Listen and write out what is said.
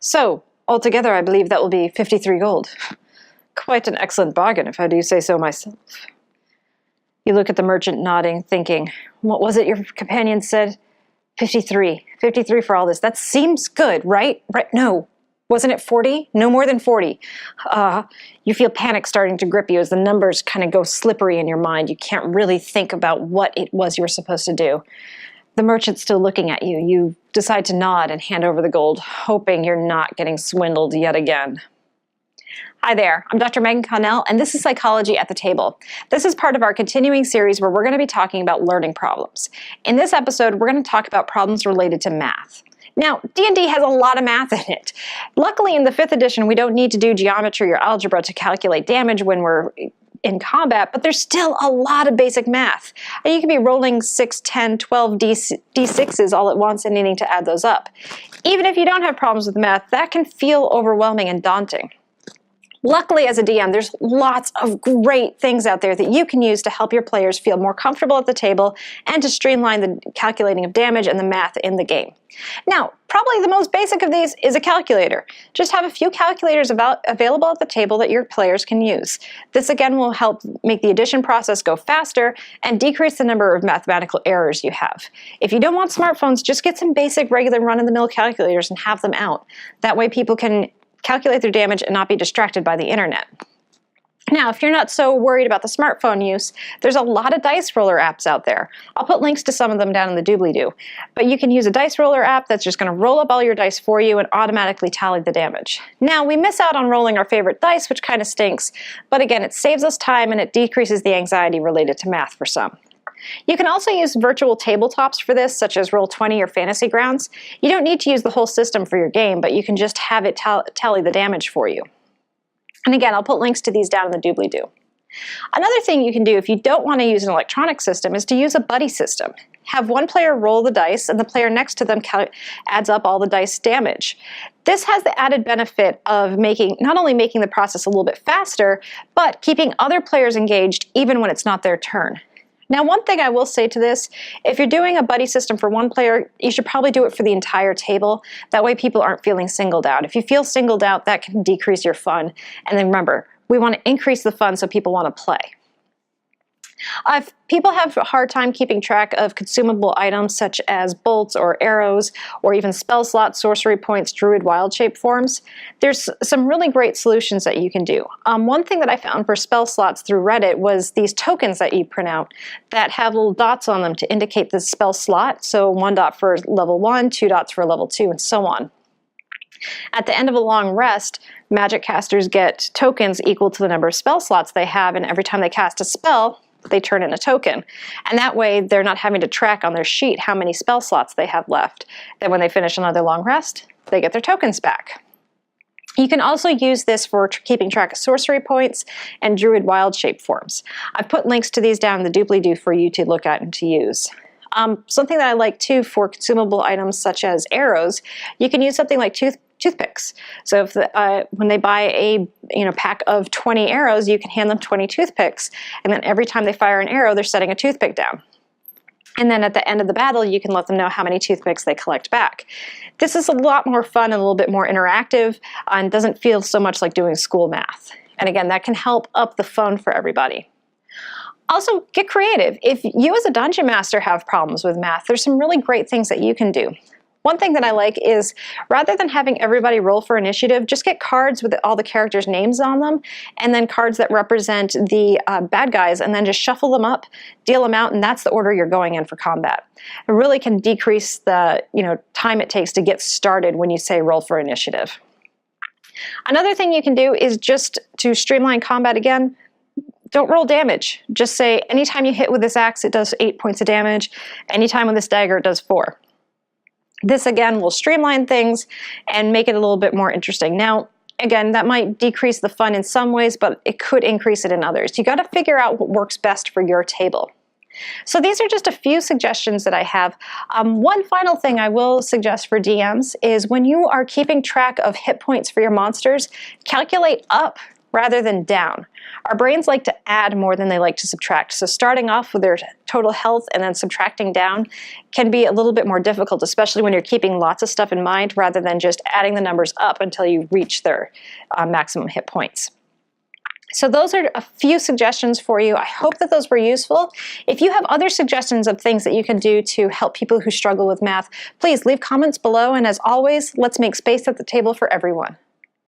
So, altogether I believe that will be 53 gold. Quite an excellent bargain, if I do say so myself. You look at the merchant nodding, thinking, what was it your companion said? 53. 53 for all this. That seems good, right? Right? No. Wasn't it 40? No more than 40. You feel panic starting to grip you as the numbers kind of go slippery in your mind. You can't really think about what it was you were supposed to do. The merchant's still looking at you. You decide to nod and hand over the gold, hoping you're not getting swindled yet again. Hi there, I'm Dr. Megan Connell, and this is Psychology at the Table. This is part of our continuing series where we're going to be talking about learning problems. In this episode, we're going to talk about problems related to math. Now, D&D has a lot of math in it. Luckily, in the 5th edition, we don't need to do geometry or algebra to calculate damage when we're in combat, but there's still a lot of basic math. And you can be rolling 6, 10, 12 D6s all at once and needing to add those up. Even if you don't have problems with math, that can feel overwhelming and daunting. Luckily, as a DM, there's lots of great things out there that you can use to help your players feel more comfortable at the table and to streamline the calculating of damage and the math in the game. Now, probably the most basic of these is a calculator. Just have a few calculators available at the table that your players can use. This again will help make the addition process go faster and decrease the number of mathematical errors you have. If you don't want smartphones, just get some basic regular run-of-the-mill calculators and have them out. That way people can calculate their damage and not be distracted by the internet. Now, if you're not so worried about the smartphone use, there's a lot of dice roller apps out there. I'll put links to some of them down in the doobly-doo. But you can use a dice roller app that's just going to roll up all your dice for you and automatically tally the damage. Now, we miss out on rolling our favorite dice, which kind of stinks, but again, it saves us time and it decreases the anxiety related to math for some. You can also use virtual tabletops for this, such as Roll20 or Fantasy Grounds. You don't need to use the whole system for your game, but you can just have it tally the damage for you. And again, I'll put links to these down in the doobly-doo. Another thing you can do if you don't want to use an electronic system is to use a buddy system. Have one player roll the dice and the player next to them adds up all the dice damage. This has the added benefit of not only making the process a little bit faster, but keeping other players engaged even when it's not their turn. Now, one thing I will say to this, if you're doing a buddy system for one player, you should probably do it for the entire table. That way people aren't feeling singled out. If you feel singled out, that can decrease your fun. And then remember, we want to increase the fun so people want to play. If people have a hard time keeping track of consumable items such as bolts or arrows or even spell slots, sorcery points, druid wild shape forms, there's some really great solutions that you can do. One thing that I found for spell slots through Reddit was these tokens that you print out that have little dots on them to indicate the spell slot. So 1 dot for level 1, 2 dots for level 2, and so on. At the end of a long rest, magic casters get tokens equal to the number of spell slots they have, and every time they cast a spell, they turn in a token. And that way they're not having to track on their sheet how many spell slots they have left. Then when they finish another long rest, they get their tokens back. You can also use this for keeping track of sorcery points and druid wild shape forms. I've put links to these down in the doobly-doo for you to look at and to use. Something that I like too for consumable items such as arrows, you can use something like toothpicks. So if when they buy a pack of 20 arrows, you can hand them 20 toothpicks, and then every time they fire an arrow, they're setting a toothpick down. And then at the end of the battle, you can let them know how many toothpicks they collect back. This is a lot more fun and a little bit more interactive and doesn't feel so much like doing school math. And again, that can help up the fun for everybody. Also, get creative. If you as a dungeon master have problems with math, there's some really great things that you can do. One thing that I like is, rather than having everybody roll for initiative, just get cards with all the characters' names on them, and then cards that represent the bad guys, and then just shuffle them up, deal them out, and that's the order you're going in for combat. It really can decrease the time it takes to get started when you say roll for initiative. Another thing you can do is just to streamline combat again, don't roll damage. Just say, anytime you hit with this axe, it does 8 points of damage. Anytime with this dagger, it does 4. This again will streamline things and make it a little bit more interesting. Now, again, that might decrease the fun in some ways, but it could increase it in others. You got to figure out what works best for your table. So these are just a few suggestions that I have. One final thing I will suggest for DMs is when you are keeping track of hit points for your monsters, calculate up rather than down. Our brains like to add more than they like to subtract. So starting off with their total health and then subtracting down can be a little bit more difficult, especially when you're keeping lots of stuff in mind rather than just adding the numbers up until you reach their maximum hit points. So those are a few suggestions for you. I hope that those were useful. If you have other suggestions of things that you can do to help people who struggle with math, please leave comments below. And as always, let's make space at the table for everyone.